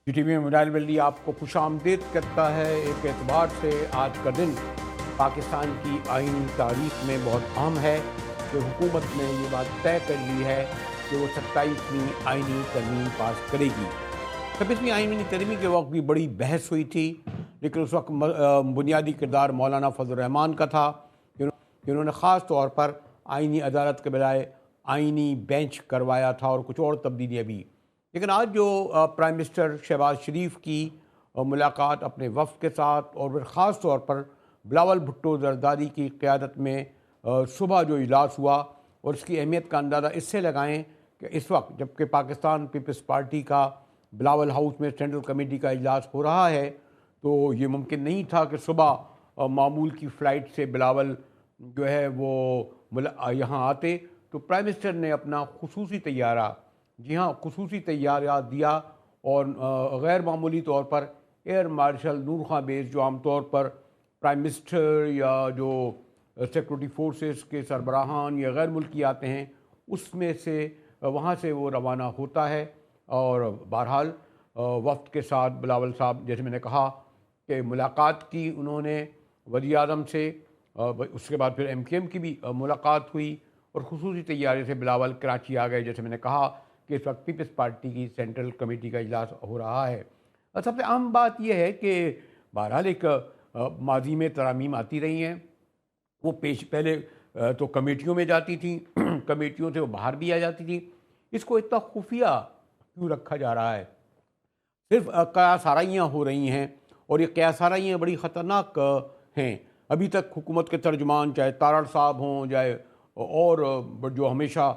جی T V میں منال ولی آپ کو خوش آمدید کرتا ہے۔ ایک اعتبار سے آج کا دن پاکستان کی آئینی تاریخ میں بہت اہم ہے کہ حکومت نے یہ بات طے کر لی ہے کہ وہ 27ویں آئینی ترمیم پاس کرے گی۔ 26ویں آئینی ترمیم کے وقت بھی بڑی بحث ہوئی تھی، لیکن اس وقت بنیادی کردار مولانا فضل الرحمان کا تھا کہ انہوں نے خاص طور پر آئینی عدالت کے بجائے آئینی بینچ کروایا تھا اور کچھ اور تبدیلیاں بھی۔ لیکن آج جو پرائم منسٹر شہباز شریف کی ملاقات اپنے وفد کے ساتھ اور پھر خاص طور پر بلاول بھٹو زرداری کی قیادت میں صبح جو اجلاس ہوا، اور اس کی اہمیت کا اندازہ اس سے لگائیں کہ اس وقت جبکہ پاکستان پیپلز پارٹی کا بلاول ہاؤس میں سینٹرل کمیٹی کا اجلاس ہو رہا ہے، تو یہ ممکن نہیں تھا کہ صبح معمول کی فلائٹ سے بلاول جو ہے وہ یہاں آتے۔ تو پرائم منسٹر نے اپنا خصوصی طیارہ، جی ہاں خصوصی طیارہ دیا، اور غیر معمولی طور پر ایئر مارشل نور خاں بیس جو عام طور پر پرائم منسٹر یا جو سیکورٹی فورسز کے سربراہان یا غیر ملکی آتے ہیں، اس میں سے وہاں سے وہ روانہ ہوتا ہے۔ اور بہرحال وفد کے ساتھ بلاول صاحب، جیسے میں نے کہا کہ ملاقات کی انہوں نے وزیر اعظم سے، اس کے بعد پھر ایم کیو ایم کی بھی ملاقات ہوئی، اور خصوصی طیارے سے بلاول کراچی آ گئے۔ جیسے میں نے کہا کہ اس وقت پیپلز پارٹی کی سینٹرل کمیٹی کا اجلاس ہو رہا ہے۔ اور سب سے اہم بات یہ ہے کہ بہرحال ایک ماضی میں ترامیم آتی رہی ہیں، وہ پہلے تو کمیٹیوں میں جاتی تھیں، کمیٹیوں سے وہ باہر بھی آ جاتی تھیں۔ اس کو اتنا خفیہ کیوں رکھا جا رہا ہے؟ صرف قیاس آرائیاں ہو رہی ہیں، اور یہ قیاس آرائیاں بڑی خطرناک ہیں۔ ابھی تک حکومت کے ترجمان چاہے تارڑ صاحب ہوں، چاہے اور جو ہمیشہ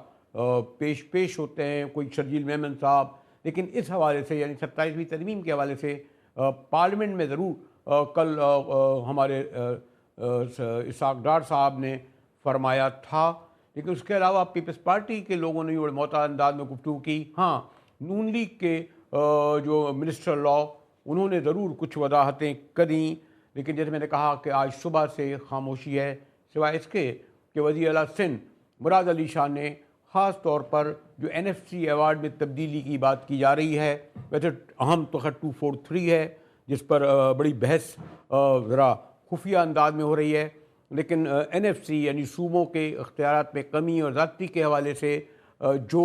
پیش ہوتے ہیں، کوئی شرجیل میمن صاحب، لیکن اس حوالے سے یعنی 27ویں ترمیم کے حوالے سے پارلیمنٹ میں ضرور کل ہمارے اسحاق ڈار صاحب نے فرمایا تھا، لیکن اس کے علاوہ پیپلز پارٹی کے لوگوں نے بڑے معتدل انداز میں گفتگو کی۔ ہاں، نون لیگ کے جو منسٹر لا انہوں نے ضرور کچھ وضاحتیں کریں، لیکن جیسے میں نے کہا کہ آج صبح سے خاموشی ہے، سوائے اس کے کہ وزیر اعلیٰ سندھ مراد علی شاہ نے خاص طور پر جو این ایف سی ایوارڈ میں تبدیلی کی بات کی جا رہی ہے، ویسے اہم تو 243 ہے جس پر بڑی بحث ذرا خفیہ انداز میں ہو رہی ہے، لیکن این ایف سی یعنی صوبوں کے اختیارات میں کمی اور زیادتی کے حوالے سے جو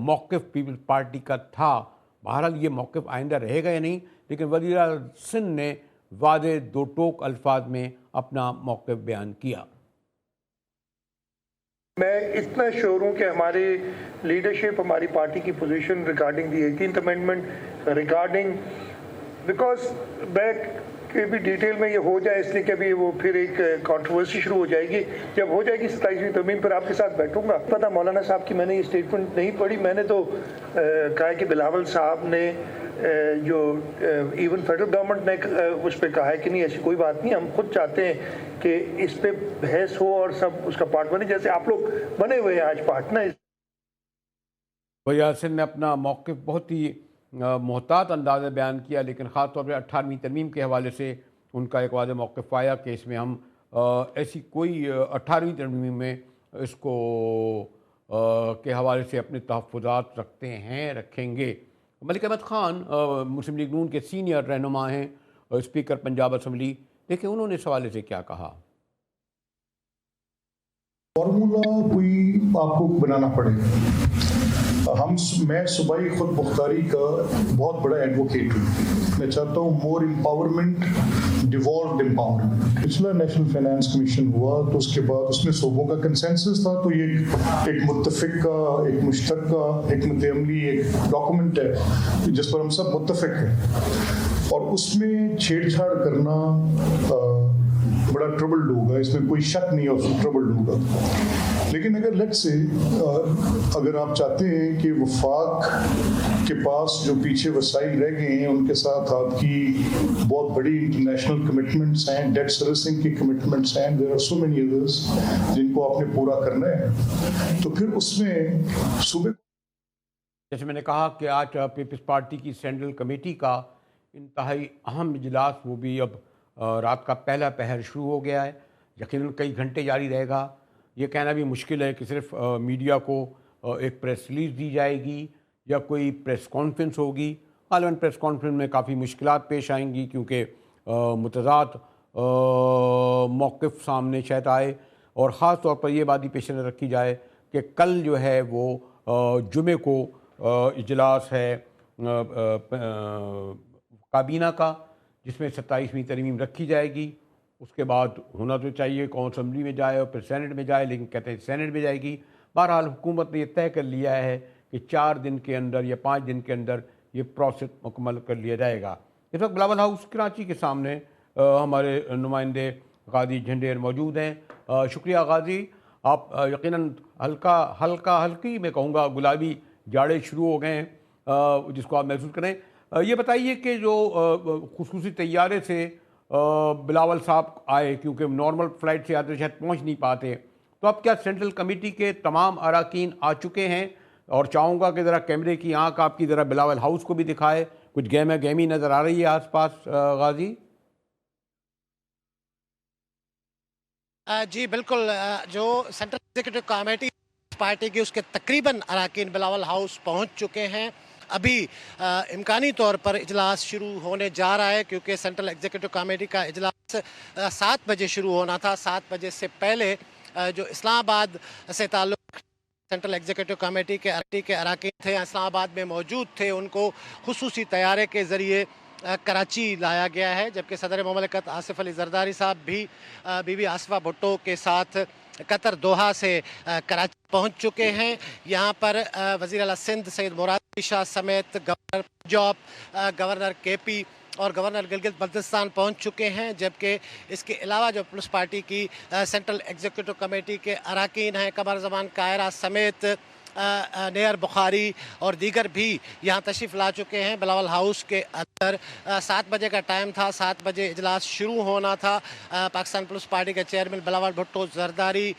موقف پیپلز پارٹی کا تھا، بہرحال یہ موقف آئندہ رہے گا یا نہیں، لیکن وزیر اعلیٰ سندھ نے واضح دو ٹوک الفاظ میں اپنا موقف بیان کیا۔ میں اتنا شور ہوں کہ ہماری لیڈرشپ، ہماری پارٹی کی position regarding the 18th amendment, regarding because back کہ بھی ڈیٹیل میں یہ ہو جائے، اس لیے کہ ابھی وہ پھر ایک کنٹروورسی شروع ہو جائے گی۔ جب ہو جائے گی 27ویں ترمیم پر آپ کے ساتھ بیٹھوں گا۔ پتہ مولانا صاحب کی میں نے یہ اسٹیٹمنٹ نہیں پڑھی، میں نے تو کہا کہ بلاول صاحب نے جو ایون فیڈرل گورنمنٹ نے اس پہ کہا ہے کہ نہیں ایسی کوئی بات نہیں، ہم خود چاہتے ہیں کہ اس پہ بحث ہو اور سب اس کا پارٹ بنے، جیسے آپ لوگ بنے ہوئے ہیں آج پارٹ نا۔ وزیر سندھ نے اپنا موقف بہت ہی محتاط انداز میں بیان کیا، لیکن خاص طور پہ 18ویں ترمیم کے حوالے سے ان کا ایک واضح موقف آیا کہ اس میں ہم ایسی کوئی 18ویں ترمیم میں اس کو کے حوالے سے اپنے تحفظات رکھیں گے۔ ملک احمد خان مسلم لیگ نون کے سینئر رہنما ہیں، اسپیکر پنجاب اسمبلی، دیکھیں انہوں نے اس حوالے سے کیا کہا۔ فارمولا کوئی آپ کو بنانا پڑے گا۔ میں صوبائی خود مختاری کا بہت بڑا ایڈوکیٹ ہوں۔ میں چاہتا ہوں مور امپاورمنٹ، ڈیوالوڈ امپاورمنٹ۔ پچھلا نیشنل فائنانس کمیشن ہوا تو اس کے بعد اس میں صوبوں کا کنسنسس تھا، تو یہ ایک متفق کا، ایک مشترکہ حکمت عملی، ایک ڈاکومنٹ ہے جس پر ہم سب متفق ہیں، اور اس میں چھیڑ چھاڑ کرنا بڑا ٹربلڈ ہوگا، اس میں کوئی شک نہیں ہے، ٹربلڈ ہوگا۔ لیکن اگر لیٹ سے اگر آپ چاہتے ہیں کہ وفاق کے پاس جو پیچھے وسائل رہ گئے ہیں ان کے ساتھ آپ کی بہت بڑی انٹرنیشنل کمٹمنٹس ہیں، ڈیٹ سروسنگ کی کمٹمنٹس ہیں، there are so many others جن کو آپ نے پورا کرنا ہے، تو پھر اس میں صوبے، جیسے میں نے کہا کہ آج پیپلز پارٹی کی سینٹرل کمیٹی کا انتہائی اہم اجلاس، وہ بھی اب رات کا پہلا پہر شروع ہو گیا ہے، یقیناً کئی گھنٹے جاری رہے گا۔ یہ کہنا بھی مشکل ہے کہ صرف میڈیا کو ایک پریس ریلیز دی جائے گی یا کوئی پریس کانفرنس ہوگی. غالباً پریس کانفرنس میں کافی مشکلات پیش آئیں گی کیونکہ متضاد موقف سامنے شاید آئے, اور خاص طور پر یہ بات بھی پیش نظر رکھی جائے کہ کل جو ہے وہ جمعے کو اجلاس ہے کابینہ کا, جس میں 27ویں ترمیم رکھی جائے گی. اس کے بعد ہونا تو چاہیے کون اسمبلی میں جائے اور پھر سینٹ میں جائے, لیکن کہتے ہیں سینٹ میں جائے گی. بہرحال حکومت نے یہ طے کر لیا ہے کہ 4 دن کے اندر یا 5 دن کے اندر یہ پروسیس مکمل کر لیا جائے گا. اس وقت بلاول ہاؤس کراچی کے سامنے ہمارے نمائندے غازی جھنڈیر موجود ہیں. شکریہ غازی, آپ یقیناً ہلکی میں کہوں گا گلابی جاڑے شروع ہو گئے ہیں جس کو آپ محسوس کریں. یہ بتائیے کہ جو خصوصی طیارے سے بلاول صاحب آئے, کیونکہ نارمل فلائٹ سے آتے شاید پہنچ نہیں پاتے, تو اب کیا سینٹرل کمیٹی کے تمام اراکین آ چکے ہیں؟ اور چاہوں گا کہ ذرا کیمرے کی آنکھ آپ کی ذرا بلاول ہاؤس کو بھی دکھائے, کچھ گہمی نظر آ رہی ہے آس پاس غازی؟ جی بالکل, جو سینٹرل ایگزیکٹو کمیٹی پارٹی کی اس کے تقریباً اراکین بلاول ہاؤس پہنچ چکے ہیں. ابھی امکانی طور پر اجلاس شروع ہونے جا رہا ہے کیونکہ سینٹرل ایگزیکٹو کمیٹی کا اجلاس 7 بجے شروع ہونا تھا. 7 بجے سے پہلے جو اسلام آباد سے تعلق سینٹرل ایگزیکٹو کمیٹی کے اراکین تھے, اسلام آباد میں موجود تھے, ان کو خصوصی طیارے کے ذریعے کراچی لایا گیا ہے, جبکہ صدر مملکت آصف علی زرداری صاحب بھی بی بی آصفہ بھٹو کے ساتھ قطر دوحہ سے کراچی پہنچ چکے ہیں. یہاں پر وزیر اعلیٰ سندھ سید مراد علی شاہ سمیت گورنر پنجاب, گورنر کے پی اور گورنر گلگت بلتستان پہنچ چکے ہیں, جبکہ اس کے علاوہ جو پیپلز پارٹی کی سینٹرل ایگزیکٹو کمیٹی کے اراکین ہیں, قمر زمان قاہرہ سمیت نیئر بخاری اور دیگر بھی یہاں تشریف لا چکے ہیں بلاول ہاؤس کے اندر. 7 بجے کا ٹائم تھا, 7 بجے اجلاس شروع ہونا تھا. پاکستان پیپلز پارٹی کے چیئرمین بلاول بھٹو زرداری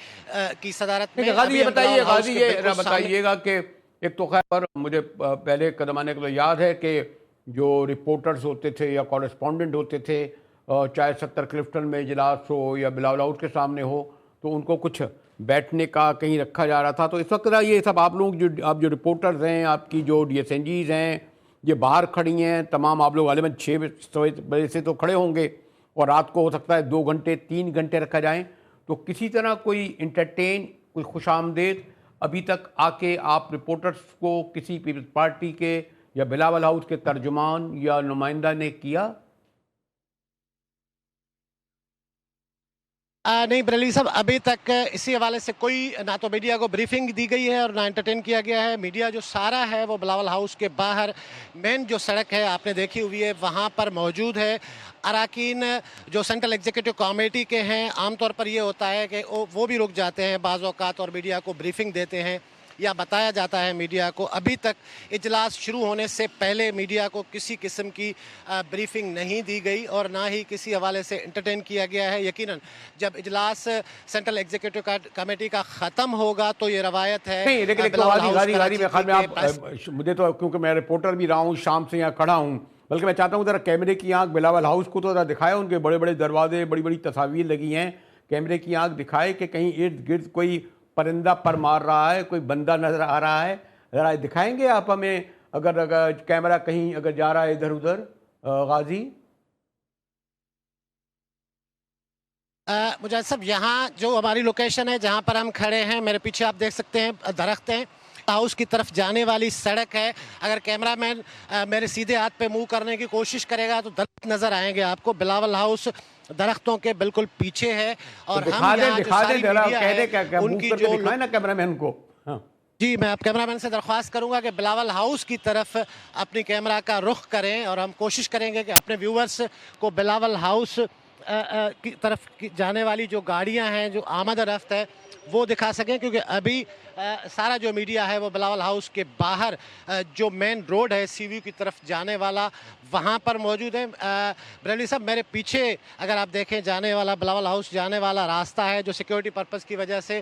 کی صدارت میں. غازی یہ بتائیے گا کہ ایک تو خیر مجھے پہلے قدم آنے کو یاد ہے کہ جو رپورٹرز ہوتے تھے یا کورسپونڈنٹ ہوتے تھے, چاہے 70 کلفٹن میں اجلاس ہو یا بلاول ہاؤس کے سامنے ہو, تو ان کو کچھ بیٹھنے کا کہیں رکھا جا رہا تھا. تو اس وقت یہ سب آپ لوگ آپ جو رپورٹرز ہیں, آپ کی جو ڈی ایس این جیز ہیں, یہ باہر کھڑی ہیں تمام, آپ لوگ غالباً 6 بجے سے تو کھڑے ہوں گے, اور رات کو ہو سکتا ہے 2 گھنٹے 3 گھنٹے رکھا جائیں. تو کسی طرح کوئی انٹرٹین, کوئی خوش آمدید ابھی تک آ کے آپ رپورٹرز کو کسی پیپلز پارٹی کے یا بلاول ہاؤس کے ترجمان یا نمائندہ نے کیا؟ نہیں بریلوی صاحب, ابھی تک اسی حوالے سے کوئی نہ تو میڈیا کو بریفنگ دی گئی ہے اور نہ انٹرٹین کیا گیا ہے. میڈیا جو سارا ہے وہ بلاول ہاؤس کے باہر مین جو سڑک ہے آپ نے دیکھی ہوئی ہے وہاں پر موجود ہے. اراکین جو سینٹرل ایگزیکٹو کمیٹی کے ہیں, عام طور پر یہ ہوتا ہے کہ وہ بھی رک جاتے ہیں بعض اوقات اور میڈیا کو بریفنگ دیتے ہیں یا بتایا جاتا ہے میڈیا کو. ابھی تک اجلاس شروع ہونے سے پہلے میڈیا کو کسی قسم کی بریفنگ نہیں دی گئی اور نہ ہی کسی حوالے سے انٹرٹین کیا گیا ہے. یقیناً جب اجلاس سینٹرل ایگزیکٹو کمیٹی کا ختم ہوگا تو یہ روایت ہے. نہیں لیکن مجھے تو کیونکہ میں رپورٹر بھی رہا ہوں, شام سے یہاں کھڑا ہوں, بلکہ میں چاہتا ہوں ذرا کیمرے کی آنکھ بلاول ہاؤس کو تو ذرا دکھائے. ان کے بڑے بڑے دروازے, بڑی بڑی تصاویر لگی ہیں, کیمرے کی آنکھ دکھائے کہ کہیں ارد گرد کوئی پرندہ پر مار رہا ہے, کوئی بندہ نظر آ رہا ہے. ذرا دکھائیں گے آپ ہمیں اگر کیمرہ کہیں اگر جا رہا ہے ادھر ادھر غازی؟ مجاہد صاحب, یہاں جو ہماری لوکیشن ہے جہاں پر ہم کھڑے ہیں, میرے پیچھے آپ دیکھ سکتے ہیں درخت ہیں, ہاؤس کی طرف جانے والی سڑک ہے. اگر کیمرہ مین میرے سیدھے ہاتھ پہ موو کرنے کی کوشش کرے گا تو درخت نظر آئیں گے آپ کو. بلاول ہاؤس درختوں کے بالکل پیچھے ہے اور ہم یہاں جو ساری میڈیا ہے ان کی جو دکھائیں نا کیمرہ مین کو. جی میں آپ کیمرہ مین سے درخواست کروں گا کہ بلاول ہاؤس کی طرف اپنی کیمرہ کا رخ کریں اور ہم کوشش کریں گے کہ اپنے ویورز کو بلاول ہاؤس کی طرف جانے والی جو گاڑیاں ہیں, جو آمد رفت ہے, وہ دکھا سکیں, کیونکہ ابھی سارا جو میڈیا ہے وہ بلاول ہاؤس کے باہر جو مین روڈ ہے سی ویو کی طرف جانے والا وہاں پر موجود ہے. بریلوی صاحب میرے پیچھے اگر آپ دیکھیں جانے والا بلاول ہاؤس جانے والا راستہ ہے جو سیکیورٹی پرپس کی وجہ سے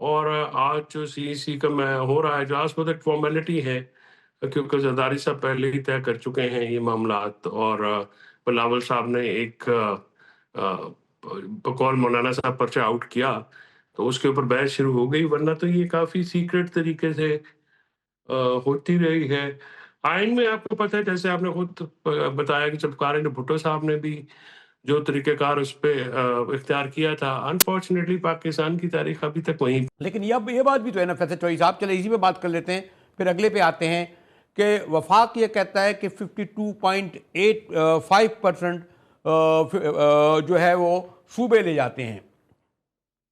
اور آج جو CEC کا میں ہو رہا ہے اجلاس وہ ایک فارمیلٹی ہے، کیونکہ زرداری صاحب پہلے ہی طے کر چکے ہیں یہ معاملات، اور بلاول صاحب نے ایک بقول مولانا صاحب پرچہ آؤٹ کیا تو اس کے اوپر بحث شروع ہو گئی، ورنہ تو یہ کافی سیکرٹ طریقے سے ہوتی رہی ہے۔ آئین میں آپ کو پتہ ہے، جیسے آپ نے خود بتایا کہ جب قاری بھٹو صاحب نے بھی جو طریقہ کار اس پہ اختیار کیا تھا، انفارچونیٹلی پاکستان کی تاریخ ابھی تک وہیں۔ لیکن یہ بات بھی تو ہے نا فیصل چوہدری صاحب، چلے اسی پہ بات کر لیتے ہیں، پھر اگلے پہ آتے ہیں کہ وفاق یہ کہتا ہے کہ 52.85% جو ہے وہ صوبے لے جاتے ہیں۔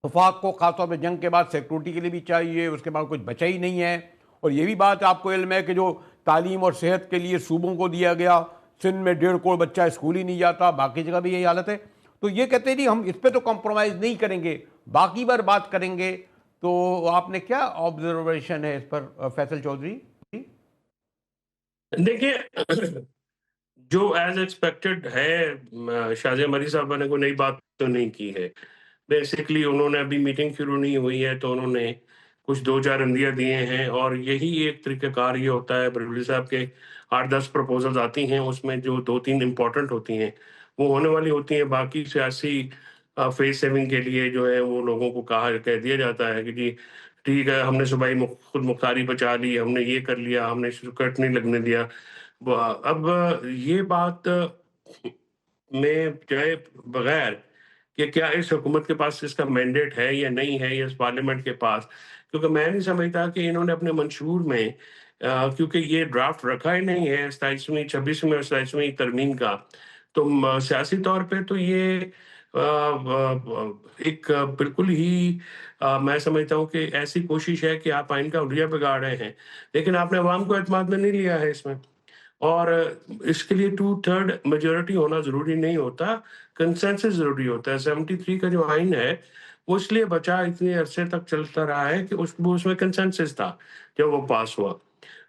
وفاق کو خاص طور پہ جنگ کے بعد سیکورٹی کے لیے بھی چاہیے، اس کے بعد کچھ بچا ہی نہیں ہے، اور یہ بھی بات آپ کو علم ہے کہ جو تعلیم اور صحت کے لیے صوبوں کو دیا گیا، سندھ میں 1.5 کروڑ بچہ اسکول ہی نہیں جاتا، باقی جگہ بھی یہی حالت ہے۔ تو یہ کہتے ہیں جی ہم اس پہ تو کمپرومائز نہیں کریں گے، باقی بار بات کریں گے۔ تو آپ نے کیا آبزرویشن ہے اس پر فیصل چودھری؟ دیکھیے، جو ایز ایکسپیکٹڈ ہے، شازیہ مری صاحبہ نے کوئی نئی بات تو نہیں کی ہے۔ بیسکلی انہوں نے ابھی میٹنگ شروع نہیں ہوئی ہے تو انہوں نے کچھ 2-4 عندیہ دیے ہیں، اور یہی ایک طریقہ کار یہ ہوتا ہے۔ بریلوی صاحب کے 8-10 پروپوزلز آتی ہیں، اس میں جو 2-3 امپورٹنٹ ہوتی ہیں وہ ہونے والی ہوتی ہیں، باقی سیاسی فیس سیونگ کے لیے جو ہے وہ لوگوں کو کہہ دیا جاتا ہے کہ جی ٹھیک ہے، ہم نے صوبائی خود مختاری بچا لی، ہم نے یہ کر لیا، ہم نے کٹ نہیں لگنے دیا۔ اب یہ بات میں جائے بغیر کہ کیا اس حکومت کے پاس اس کا مینڈیٹ ہے یا نہیں ہے، یا اس پارلیمنٹ کے پاس، کیونکہ میں نہیں سمجھتا کہ انہوں نے اپنے منشور میں، کیونکہ یہ ڈرافٹ رکھا ہی نہیں ہے 26ویں اور 27ویں ترمیم کا، تو سیاسی طور پہ تو یہ ایک بالکل ہی میں سمجھتا ہوں کہ ایسی کوشش ہے کہ آپ آئین کا حلیہ بگاڑ رہے ہیں، لیکن آپ نے عوام کو اعتماد میں نہیں لیا ہے اس میں، اور اس کے لیے 2/3 میجورٹی ہونا ضروری نہیں ہوتا، کنسنسس ضروری ہوتا ہے۔ 73 کا جو آئین ہے وہ اس لیے بچا اتنے عرصے تک چلتا رہا ہے کہ اس میں کنسنسس تھا جب وہ پاس ہوا۔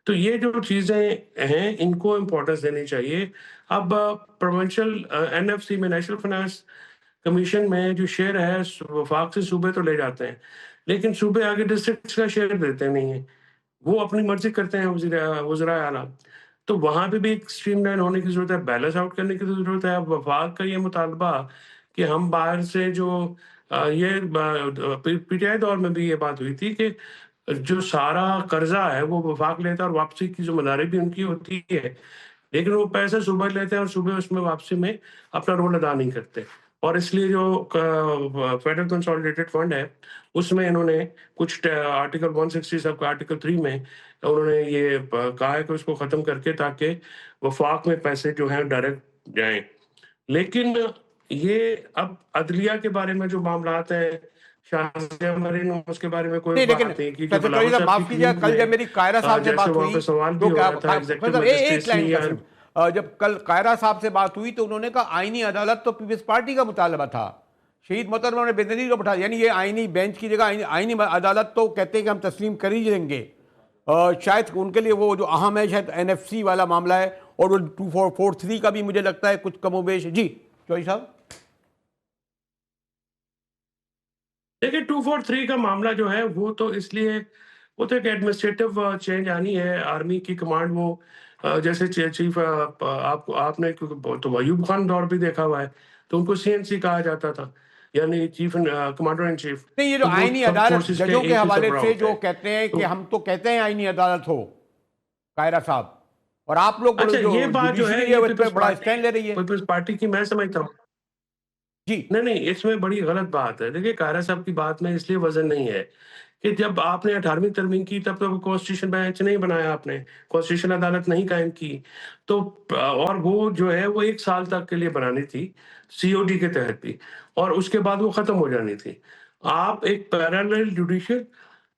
تو یہ جو چیزیں ہیں ان کو امپورٹنس دینی چاہیے۔ اب پروونشل NFC میں، نیشنل فائنانس کمیشن میں جو شیئر ہے وفاق سے صوبے تو لے جاتے ہیں، لیکن صوبے آگے ڈسٹرکٹس کا شیئر دیتے نہیں ہیں، وہ اپنی مرضی کرتے ہیں وزراء اعلیٰ۔ تو وہاں پہ بھی ایک اسٹریم لائن ہونے کی ضرورت ہے، بیلنس آؤٹ کرنے کی ضرورت ہے۔ اب وفاق کا یہ مطالبہ کہ ہم باہر سے جو یہ PTI دور میں بھی یہ بات ہوئی تھی کہ جو سارا قرضہ ہے وہ وفاق لیتا ہے اور واپسی کی ذمہ داری بھی ان کی ہوتی ہے، لیکن وہ پیسے صوبہ لیتے ہیں اور صوبے اس میں واپسی میں اپنا رول ادا نہیں کرتے، اور اس لیے جو فیڈرل کنسالیڈیٹڈ فنڈ ہے اس میں انہوں نے کچھ آرٹیکل 160 سب کا آرٹیکل 3 میں انہوں نے یہ کہا ہے کہ اس کو ختم کر کے تاکہ وفاق میں پیسے جو ہیں ڈائریکٹ جائیں۔ لیکن یہ اب عدلیہ کے بارے میں جو معاملات ہیں، شازیہ مرین اس کے بارے میں کوئی نہیں، بات لیکن نہیں کی، جو فیصل چودھری بلاول صاحب صاحب معاف کی کیجیے، کلیم کل میں جب میری قاہرہ صاحب سے جیسے بات وہاں ہوئی پہ سوال بھی تو ہو کیا رہا تھا ایگزیکٹو ایک لائن مجسٹریٹ جب کل قاہرہ صاحب سے بات ہوئی تو انہوں نے کہا آئینی عدالت تو پیپلز پارٹی کا مطالبہ تھا، شہید محترمہ نے بے نظیر کو بٹھا، یعنی یہ آئینی بینچ کی جگہ آئینی عدالت تو کہتے ہیں کہ ہم تسلیم کر ہی دیں گے، شاید ان کے لیے وہ جو اہم ہے شاید NFC والا معاملہ ہے، اور وہ 2443 کا بھی مجھے لگتا ہے کچھ کم و بیش۔ جی چوہدری صاحب۔ دیکھیں 243 کا معاملہ جو ہے وہ تو اس لیے وہ تو ایک ایڈمنسٹریٹو چینج آنی ہے، آرمی کی کمانڈ وہ جیسے چیف آپ نے تو ایوب خان دور بھی دیکھا ہوا ہے تو ان کو CNC کہا جاتا تھا، یعنی چیف کمانڈر ان چیف۔ نہیں، یہ جو تو وہ آئینی سب عدالت فورسز کے ججوں کے ایک ہی حوالے سربراہ سے ہوتے جو ہیں۔ کہتے ہیں کہ ہم تو کہتے ہیں آئینی عدالت ہو، قاہرہ صاحب، اور آپ لوگ اچھا، جو یہ بات جو ہے جوڈیشری یہ اس پہ بڑا اسٹینڈ لے رہی ہے۔ پیپلز پارٹی کی میں سمجھتا ہوں جی نہیں، اس میں بڑی غلط بات ہے۔ دیکھیے قاہرہ صاحب کی بات میں اس لیے وزن نہیں ہے کہ جب آپ نے 18ویں ترمیم کی تب تو کانسٹیٹیوشن بینچ نہیں بنایا، آپ نے کانسٹیٹیوشن عدالت نہیں قائم کی، تو اور وہ جو ہے وہ 1 سال تک کے لیے بنانی تھی COD کے تحت بھی، اور اس کے بعد وہ ختم ہو جانی تھی۔ آپ ایک پیرالل جوڈیشل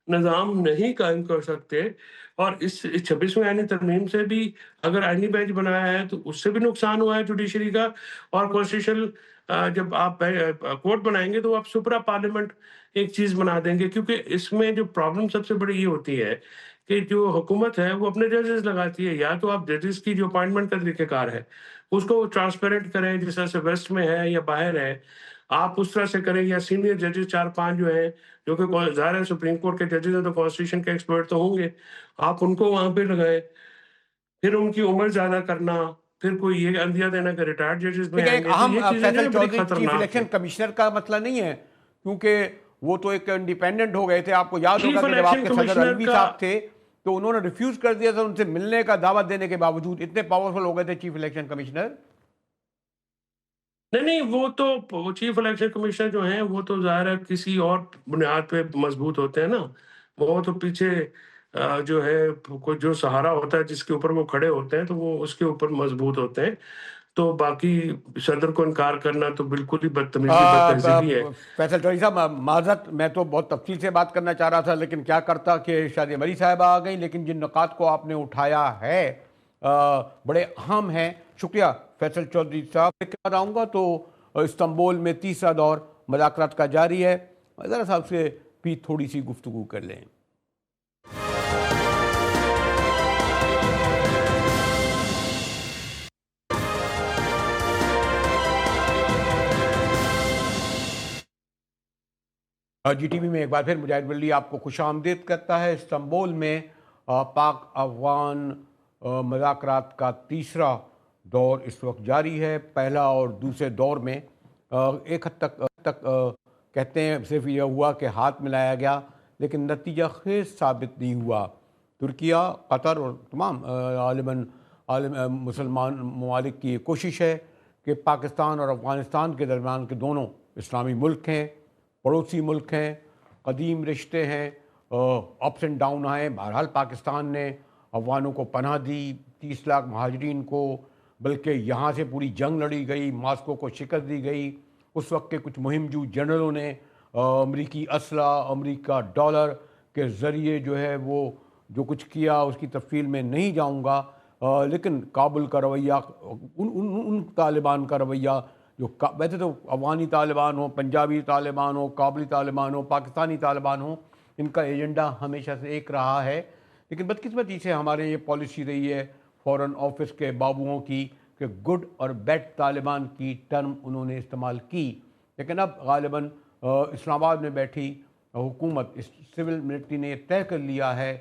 نظام نہیں قائم کر سکتے، اور اس 26ویں آئینی ترمیم سے بھی اگر آئینی بینچ بنایا ہے تو اس سے بھی نقصان ہوا ہے جوڈیشری کا، اور کانسٹیٹیوشن جب آپ کورٹ بنائیں گے تو آپ سپرا پارلیمنٹ ایک چیز بنا دیں گے، کیونکہ اس میں جو پرابلم سب سے بڑی یہ ہوتی ہے کہ جو حکومت ہے وہ اپنے ججز لگاتی ہے، یا تو آپ ججز کی جو اپائنٹمنٹ کا طریقہ کار ہے اس کو ٹرانسپیرنٹ کریں، جس طرح سے ویسٹ میں ہے یا باہر ہے۔ آپ اس طرح سے کریں یا سینئر ججز 4-5 جو ہیں جو کہ ظاہر ہے سپریم کورٹ کے ججز ہیں تو کانسٹیٹیوشن کے ایکسپرٹ تو ہوں گے، آپ ان کو وہاں پہ لگائیں، پھر ان کی عمر زیادہ کرنا، پھر کوئی یہ اندیا دینا کہ ریٹائرڈ ججز میں لیکن آئیں ایک گے، تو اہم یہ چیزیں جو فیصل ہیں بڑی چودھری چیف خطرناک الیکشن ہیں۔ کمشنر کا مسئلہ نہیں ہے، کیونکہ وہ تو ایک انڈیپینڈنٹ ہو گئے تھے. آپ کو یاد چیف ہوگا کہ جب آپ الیکشن کے صدر کمشنر الوی کا صاحب تھے تو انہوں نے ریفیوز کر دیا تھا ان سے ملنے کا دعوت دینے کے باوجود. اتنے پاورفل ہو گئے تھے چیف الیکشن کمشنر. نہیں وہ تو چیف الیکشن کمشنر جو ہیں وہ تو ظاہر ہے کسی اور بنیاد پہ مضبوط ہوتے ہیں نا، وہ تو پیچھے جو ہے کوئی جو سہارا ہوتا ہے جس کے اوپر وہ کھڑے ہوتے ہیں تو وہ اس کے اوپر مضبوط ہوتے ہیں. تو باقی صدر کو انکار کرنا تو بالکل ہی بدتمیزی بدتہذیبی ہے. فیصل چودھری صاحب معذرت، میں تو بہت تفصیل سے بات کرنا چاہ رہا تھا لیکن کیا کرتا کہ شادیہ مری صاحبہ آ گئیں. لیکن جن نکات کو آپ نے اٹھایا ہے بڑے اہم ہیں. شکریہ فیصل چودھری صاحب. کے بعد آؤں گا تو استنبول میں تیسرا دور مذاکرات کا جاری ہے. ذرا صاحب سے بھی تھوڑی سی گفتگو کر لیں. جی ٹی وی میں ایک بار پھر مجاہد ولی آپ کو خوش آمدید کرتا ہے. استنبول میں پاک افغان مذاکرات کا تیسرا دور اس وقت جاری ہے. پہلا اور دوسرے دور میں ایک حد تک کہتے ہیں صرف یہ ہوا کہ ہاتھ ملایا گیا لیکن نتیجہ خیز ثابت نہیں ہوا. ترکیہ، قطر اور تمام عالم مسلمان ممالک کی یہ کوشش ہے کہ پاکستان اور افغانستان کے درمیان کے دونوں اسلامی ملک ہیں، پڑوسی ملک ہیں، قدیم رشتے ہیں، اپس اینڈ ڈاؤن آئے. بہرحال پاکستان نے افغانوں کو پناہ دی، 30 لاکھ مہاجرین کو، بلکہ یہاں سے پوری جنگ لڑی گئی، ماسکو کو شکست دی گئی. اس وقت کے کچھ مہم جو جنرلوں نے امریکی اسلحہ، امریکہ ڈالر کے ذریعے جو ہے وہ جو کچھ کیا اس کی تفصیل میں نہیں جاؤں گا. لیکن کابل کا رویہ، ان طالبان کا رویہ جو ویسے تو افغانی طالبان ہوں، پنجابی طالبان ہوں، کابلی طالبان ہوں، پاکستانی طالبان ہوں، ان کا ایجنڈا ہمیشہ سے ایک رہا ہے. لیکن بدقسمتی سے ہمارے یہ پالیسی رہی ہے فورن آفس کے بابوؤں کی کہ گڈ اور بیڈ طالبان کی ٹرم انہوں نے استعمال کی. لیکن اب غالباً اسلام آباد میں بیٹھی حکومت، سول ملٹری نے یہ طے کر لیا ہے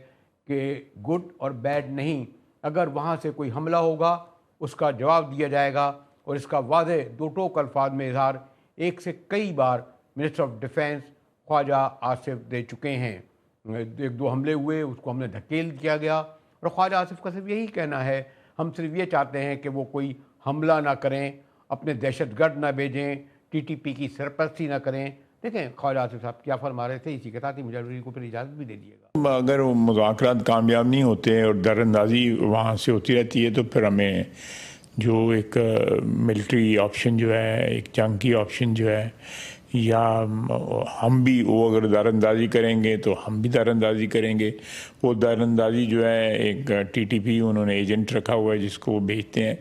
کہ گڈ اور بیڈ نہیں، اگر وہاں سے کوئی حملہ ہوگا اس کا جواب دیا جائے گا. اور اس کا واضح دو ٹوک الفاظ میں اظہار ایک سے کئی بار منسٹر آف ڈیفینس خواجہ آصف دے چکے ہیں. ایک دو حملے ہوئے، اس کو ہم نے دھکیل کیا گیا اور خواجہ آصف کا صرف یہی کہنا ہے ہم صرف یہ چاہتے ہیں کہ وہ کوئی حملہ نہ کریں، اپنے دہشت گرد نہ بھیجیں، ٹی ٹی پی کی سرپرستی نہ کریں. دیکھیں خواجہ آصف صاحب کیا فرما رہے تھے، اسی کے ساتھ ہی مجاہد کو پھر اجازت بھی دے دیے گا. اگر وہ مذاکرات کامیاب نہیں ہوتے اور در اندازی وہاں سے ہوتی رہتی ہے تو پھر ہمیں جو ایک ملٹری آپشن جو ہے، ایک جنگ کی آپشن جو ہے، یا ہم بھی وہ اگر دار اندازی کریں گے تو ہم بھی دار اندازی کریں گے. وہ دار اندازی جو ہے ایک ٹی ٹی پی انہوں نے ایجنٹ رکھا ہوا ہے جس کو وہ بھیجتے ہیں.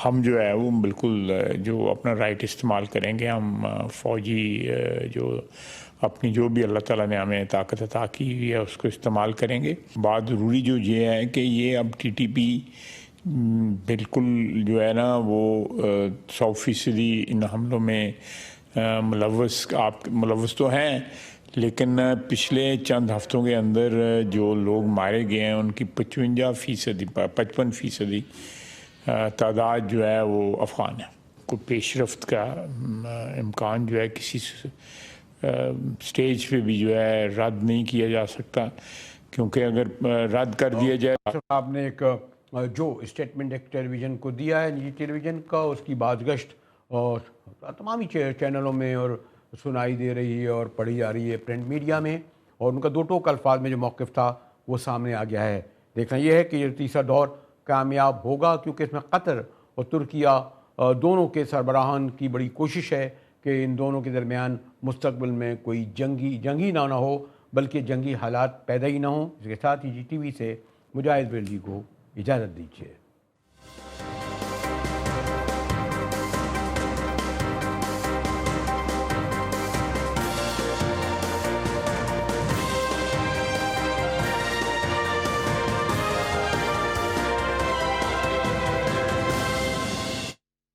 ہم جو ہے وہ بالکل جو اپنا رائٹ استعمال کریں گے، ہم فوجی جو اپنی جو بھی اللہ تعالیٰ نے ہمیں طاقت عطا کی ہوئی ہے اس کو استعمال کریں گے. بات ضروری جو یہ ہے کہ یہ اب ٹی ٹی پی بالکل جو ہے نا وہ 100% ان حملوں میں ملوث تو ہیں، لیکن پچھلے چند ہفتوں کے اندر جو لوگ مارے گئے ہیں ان کی 55% تعداد جو ہے وہ افغان ہے. کوئی پیش رفت کا امکان جو ہے کسی سٹیج پہ بھی جو ہے رد نہیں کیا جا سکتا، کیونکہ اگر رد کر دیا جائے. آپ نے ایک جو اسٹیٹمنٹ ایک ٹیلی ویژن کو دیا ہے، نجی ٹیلی ویژن کا، اس کی بازگشت اور تمامی چینلوں میں اور سنائی دے رہی ہے اور پڑھی جا رہی ہے پرنٹ میڈیا میں، اور ان کا دو ٹوک الفاظ میں جو موقف تھا وہ سامنے آ گیا ہے. دیکھنا یہ ہے کہ یہ تیسرا دور کامیاب ہوگا، کیونکہ اس میں قطر اور ترکیہ دونوں کے سربراہان کی بڑی کوشش ہے کہ ان دونوں کے درمیان مستقبل میں کوئی جنگی نہ ہو، بلکہ جنگی حالات پیدا ہی نہ ہوں. اس کے ساتھ ہی جی ٹی وی سے مجاہد ولی کو اجازت دیجیے.